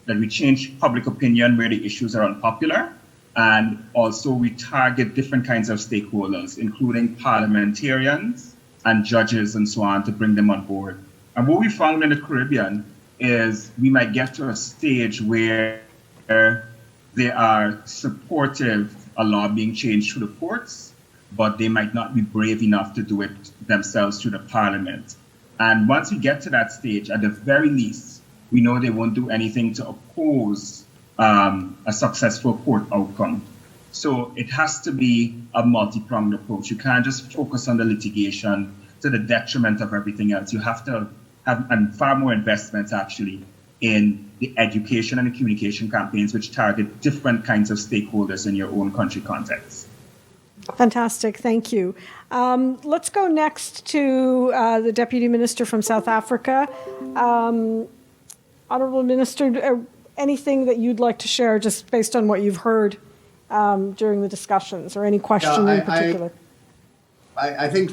that we change public opinion where the issues are unpopular. And also we target different kinds of stakeholders, including parliamentarians and judges and so on, to bring them on board. And what we found in the Caribbean is we might get to a stage where they are supportive a law being changed through the courts, but they might not be brave enough to do it themselves through the parliament. And once we get to that stage, at the very least, we know they won't do anything to oppose a successful court outcome. So it has to be a multi-pronged approach. You can't just focus on the litigation to the detriment of everything else. You have to have far more investments actually in the education and the communication campaigns, which target different kinds of stakeholders in your own country context. Fantastic, thank you. Let's go next to the Deputy Minister from South Africa. Honourable Minister, anything that you'd like to share just based on what you've heard during the discussions, or any question in particular? I think,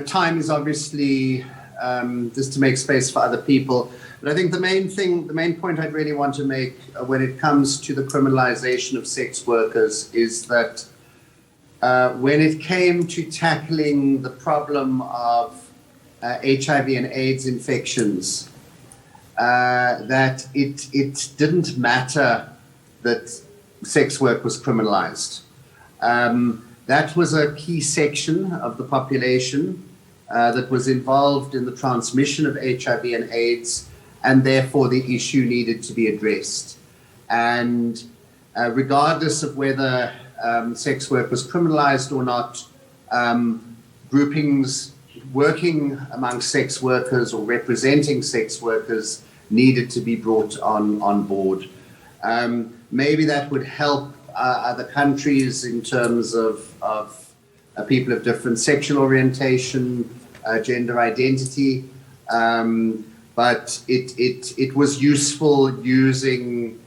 time is obviously just to make space for other people. But I think the main point I'd really want to make when it comes to the criminalization of sex workers is that when it came to tackling the problem of HIV and AIDS infections, that it didn't matter that sex work was criminalized. That was a key section of the population that was involved in the transmission of HIV and AIDS, and therefore the issue needed to be addressed. And regardless of whether sex work was criminalized or not, groupings working among sex workers or representing sex workers needed to be brought on board. Maybe that would help other countries in terms of people of different sexual orientation, gender identity, but it was useful using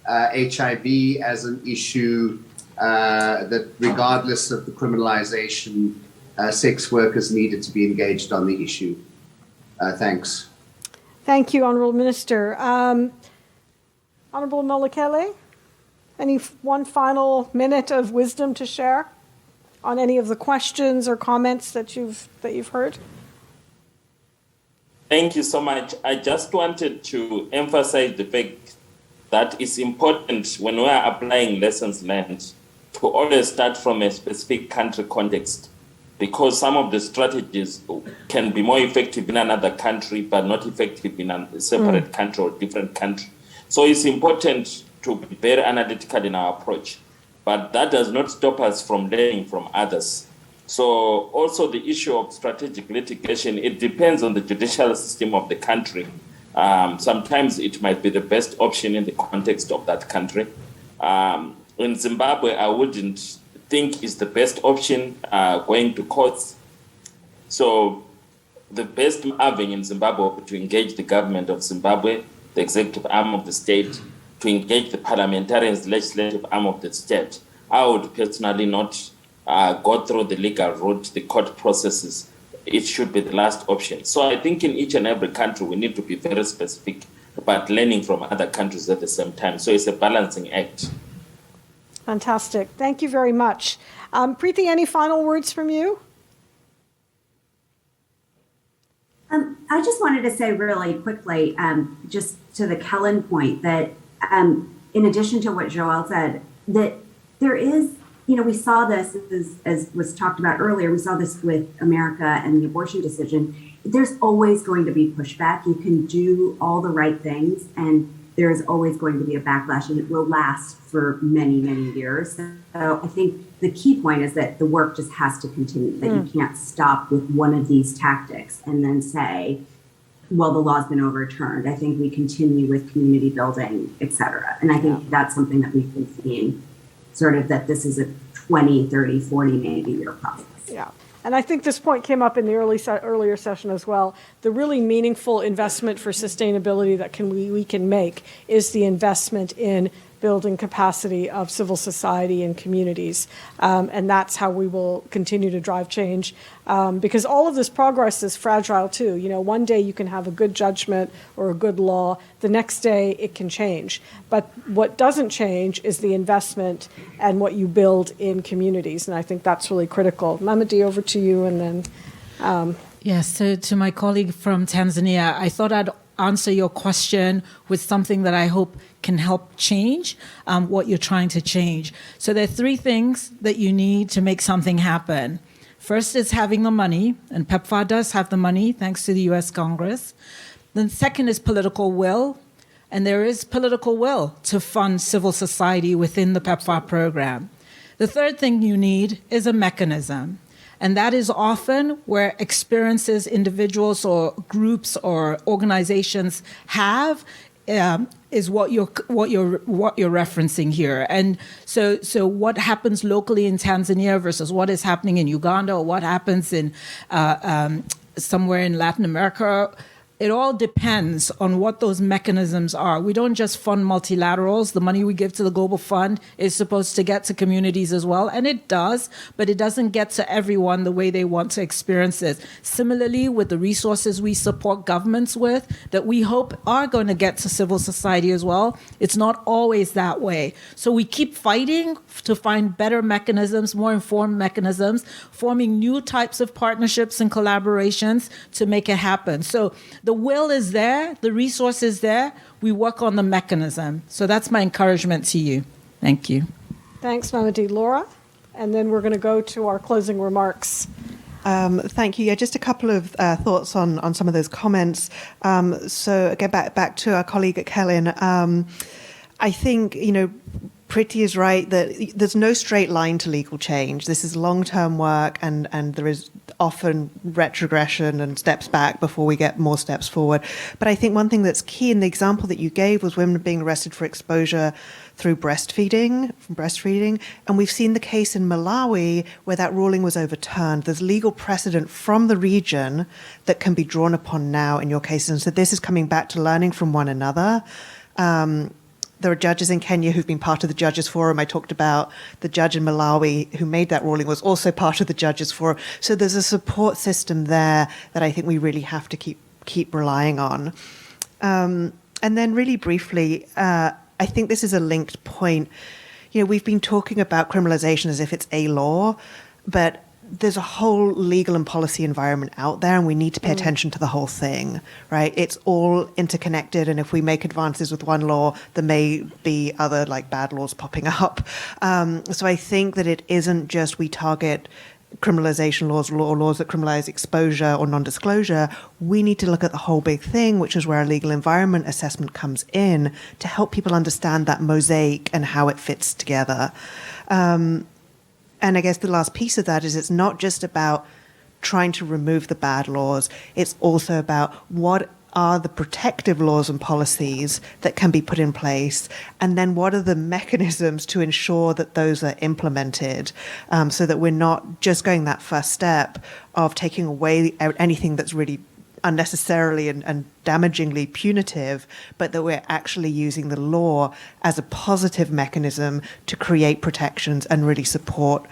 HIV as an issue that regardless of the criminalization, sex workers needed to be engaged on the issue. Thanks. Thank you, Honourable Minister. Honourable Molekele, one final minute of wisdom to share on any of the questions or comments that you've heard? Thank you so much. I just wanted to emphasize the fact that it's important when we are applying lessons learned to always start from a specific country context, because some of the strategies can be more effective in another country, but not effective in a separate country or different country. So it's important to be very analytical in our approach, but that does not stop us from learning from others. So also the issue of strategic litigation, it depends on the judicial system of the country. Sometimes it might be the best option in the context of that country. In Zimbabwe, I wouldn't think is the best option going to courts. So the best avenue in Zimbabwe to engage the government of Zimbabwe, the executive arm of the state, to engage the parliamentarians, legislative arm of the state. I would personally not go through the legal route, the court processes, it should be the last option. So I think in each and every country, we need to be very specific about learning from other countries at the same time. So it's a balancing act. Fantastic. Thank you very much. Preeti, any final words from you? I just wanted to say really quickly, just to the Kellen point, that in addition to what Joelle said, that there is, we saw this as was talked about earlier, we saw this with America and the abortion decision. There's always going to be pushback. You can do all the right things, and there is always going to be a backlash, and it will last for many, many years. So I think the key point is that the work just has to continue, that you can't stop with one of these tactics and then say, well, the law's been overturned. I think we continue with community building, et cetera. And I think that's something that we've been seeing, sort of that this is a 20, 30, 40, maybe year process. Yeah. And I think this point came up in the earlier session as well. The really meaningful investment for sustainability that we can make is the investment in building capacity of civil society and communities. And that's how we will continue to drive change. Because all of this progress is fragile too. One day you can have a good judgment or a good law. The next day it can change. But what doesn't change is the investment and what you build in communities. And I think that's really critical. Mamadi, over to you, and then... Yes, so to my colleague from Tanzania, I thought I'd answer your question with something that I hope can help change what you're trying to change. So there are three things that you need to make something happen. First is having the money, and PEPFAR does have the money thanks to the US Congress. Then second is political will, and there is political will to fund civil society within the PEPFAR program. The third thing you need is a mechanism. And that is often where experiences individuals or groups or organizations have is what you're referencing here. And so what happens locally in Tanzania versus what is happening in Uganda or what happens in somewhere in Latin America, it all depends on what those mechanisms are. We don't just fund multilaterals. The money we give to the Global Fund is supposed to get to communities as well, and it does, but it doesn't get to everyone the way they want to experience it. Similarly, with the resources we support governments with, that we hope are going to get to civil society as well, it's not always that way. So we keep fighting to find better mechanisms, more informed mechanisms, forming new types of partnerships and collaborations to make it happen. So the will is there, the resource is there, we work on the mechanism. So that's my encouragement to you. Thank you. Thanks, Mamadi. Laura? And then we're going to go to our closing remarks. Thank you. Yeah, just a couple of thoughts on some of those comments. So again, back to our colleague at Kellen. I think, Pretty is right that there's no straight line to legal change. This is long-term work, and there is often retrogression and steps back before we get more steps forward. But I think one thing that's key in the example that you gave was women being arrested for exposure through breastfeeding. And we've seen the case in Malawi where that ruling was overturned. There's legal precedent from the region that can be drawn upon now in your cases. And so this is coming back to learning from one another. There are judges in Kenya who've been part of the Judges Forum. I talked about the judge in Malawi who made that ruling was also part of the Judges Forum. So there's a support system there that I think we really have to keep relying on. And then really briefly, I think this is a linked point. We've been talking about criminalization as if it's a law, but there's a whole legal and policy environment out there, and we need to pay attention to the whole thing, right? It's all interconnected, and if we make advances with one law, there may be other bad laws popping up. So I think that it isn't just we target criminalization laws or laws that criminalize exposure or non-disclosure. We need to look at the whole big thing, which is where our legal environment assessment comes in to help people understand that mosaic and how it fits together. And I guess the last piece of that is it's not just about trying to remove the bad laws. It's also about what are the protective laws and policies that can be put in place, and then what are the mechanisms to ensure that those are implemented, so that we're not just going that first step of taking away anything that's really unnecessarily and damagingly punitive, but that we're actually using the law as a positive mechanism to create protections and really support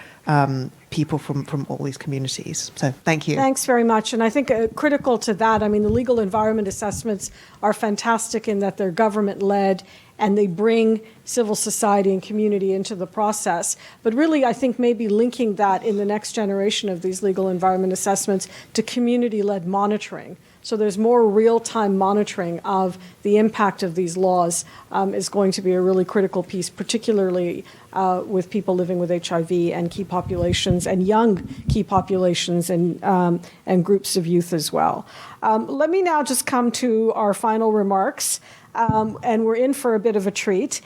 people from all these communities. So thank you. Thanks very much. And I think critical to that, I mean, the legal environment assessments are fantastic in that they're government-led and they bring civil society and community into the process. But really, I think maybe linking that in the next generation of these legal environment assessments to community-led monitoring. So there's more real-time monitoring of the impact of these laws is going to be a really critical piece, particularly with people living with HIV and key populations and young key populations and groups of youth as well. Let me now just come to our final remarks. And we're in for a bit of a treat.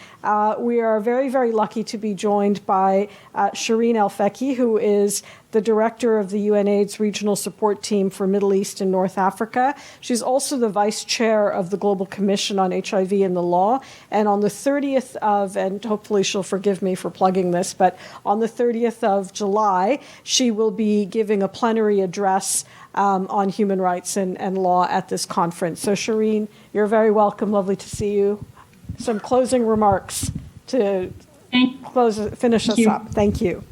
We are very, very lucky to be joined by Shireen El-Feki, who is the director of the UNAIDS Regional Support Team for Middle East and North Africa. She's also the vice chair of the Global Commission on HIV and the Law. And on the 30th of, and hopefully she'll forgive me for plugging this, but on the 30th of July, she will be giving a plenary address on human rights and law at this conference. So Shireen, you're very welcome. Lovely to see you. Some closing remarks to finish us up. Thank you.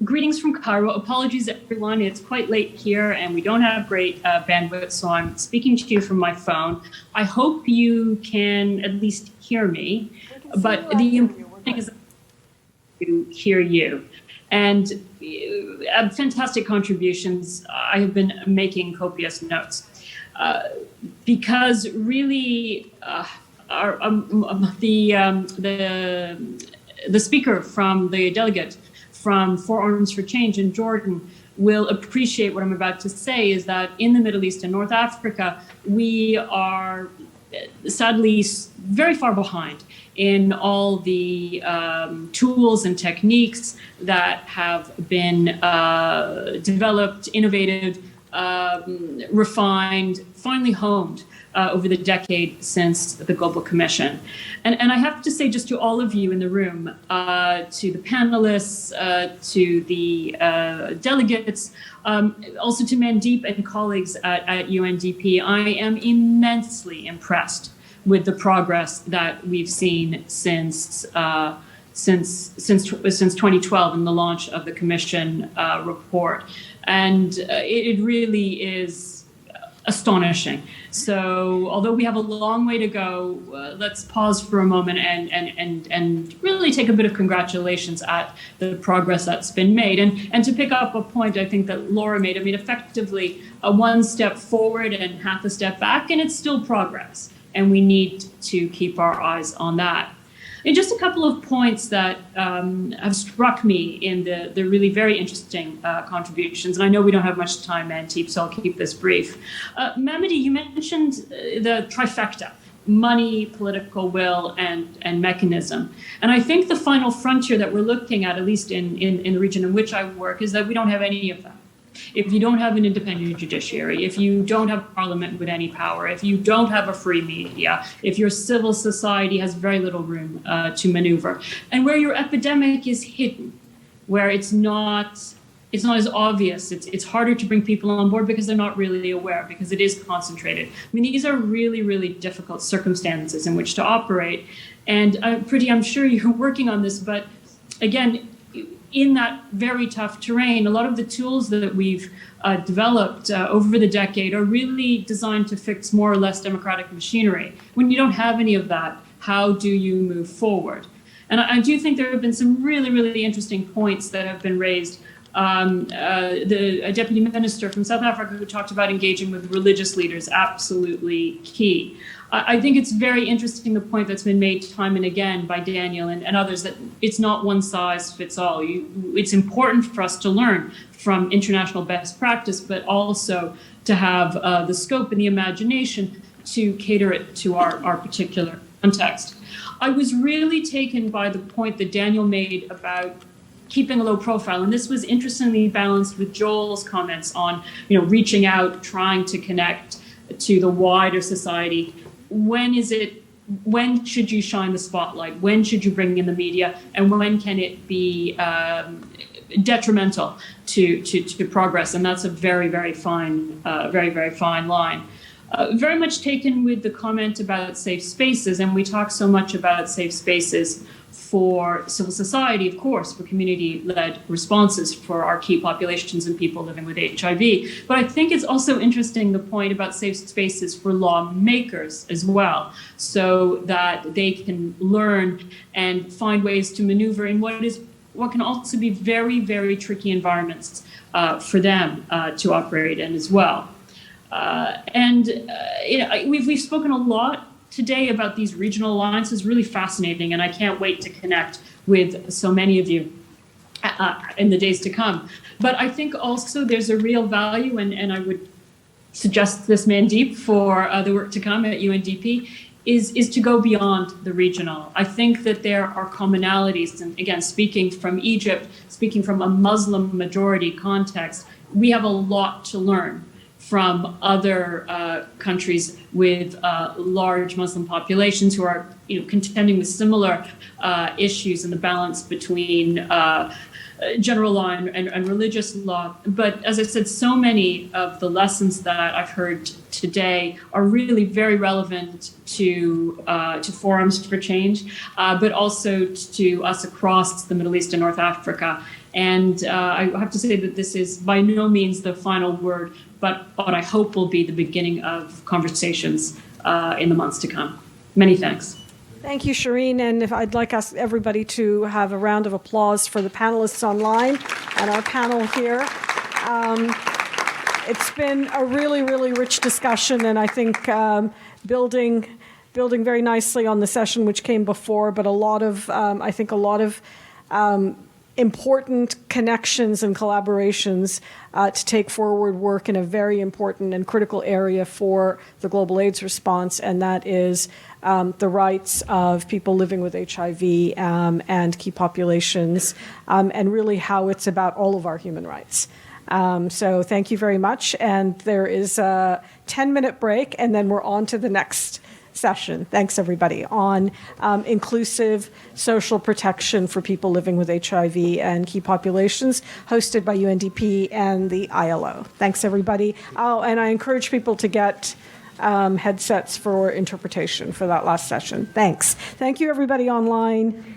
Greetings from Cairo. Apologies, everyone. It's quite late here and we don't have great bandwidth, so I'm speaking to you from my phone. I hope you can at least hear me, but the important thing is to hear you. And fantastic contributions. I have been making copious notes because really the speaker from the delegate from Four Arms for Change in Jordan will appreciate what I'm about to say, is that in the Middle East and North Africa, we are sadly very far behind in all the tools and techniques that have been developed, innovated, refined, finally honed over the decade since the Global Commission. And I have to say just to all of you in the room, to the panelists, to the delegates, also to Mandeep and colleagues at UNDP, I am immensely impressed with the progress that we've seen since 2012 and the launch of the Commission report. And it really is astonishing. So although we have a long way to go, let's pause for a moment and really take a bit of congratulations at the progress that's been made. And to pick up a point I think that Laura made, I mean, effectively a one step forward and half a step back, and it's still progress. And we need to keep our eyes on that. And just a couple of points that have struck me in the really very interesting contributions. And I know we don't have much time, Mandeep, so I'll keep this brief. Mamadi, you mentioned the trifecta: money, political will, and mechanism. And I think the final frontier that we're looking at least in the region in which I work, is that we don't have any of that. If you don't have an independent judiciary, if you don't have parliament with any power, if you don't have a free media, if your civil society has very little room to maneuver, and where your epidemic is hidden, where it's not as obvious, it's harder to bring people on board because they're not really aware, because it is concentrated. I mean, these are really, really difficult circumstances in which to operate. And I'm sure you're working on this, but again, in that very tough terrain, a lot of the tools that we've developed over the decade are really designed to fix more or less democratic machinery. When you don't have any of that, how do you move forward? And I do think there have been some really, really interesting points that have been raised. The deputy minister from South Africa who talked about engaging with religious leaders, absolutely key. I think it's very interesting, the point that's been made time and again by Daniel and others, that it's not one size fits all. It's important for us to learn from international best practice, but also to have the scope and the imagination to cater it to our particular context. I was really taken by the point that Daniel made about keeping a low profile. And this was interestingly balanced with Joel's comments on, reaching out, trying to connect to the wider society. When should you shine the spotlight? When should you bring in the media? And when can it be detrimental to progress? And that's a very, very fine line. Very much taken with the comment about safe spaces. And we talk so much about safe spaces for civil society, of course, for community-led responses for our key populations and people living with HIV. But I think it's also interesting, the point about safe spaces for lawmakers as well, so that they can learn and find ways to maneuver in what can also be very, very tricky environments for them to operate in as well. We've spoken a lot today about these regional alliances, really fascinating, and I can't wait to connect with so many of you in the days to come. But I think also there's a real value, and I would suggest this Mandeep for the work to come at UNDP, is to go beyond the regional. I think that there are commonalities, and again, speaking from Egypt, speaking from a Muslim majority context, we have a lot to learn from other countries with large Muslim populations who are, contending with similar issues in the balance between general law and religious law. But as I said, so many of the lessons that I've heard today are really very relevant to forums for change, but also to us across the Middle East and North Africa. And I have to say that this is by no means the final word, but what I hope will be the beginning of conversations in the months to come. Many thanks. Thank you, Shireen. And if I'd like us everybody to have a round of applause for the panelists online and our panel here. It's been a really, really rich discussion, and I think building very nicely on the session which came before, but I think a lot of important connections and collaborations to take forward work in a very important and critical area for the global AIDS response, and that is the rights of people living with HIV and key populations, and really how it's about all of our human rights. So thank you very much, and there is a 10-minute break, and then we're on to the next session. Thanks, everybody, on inclusive social protection for people living with HIV and key populations, hosted by UNDP and the ILO. Thanks, everybody. Oh, and I encourage people to get headsets for interpretation for that last session. Thanks. Thank you, everybody online.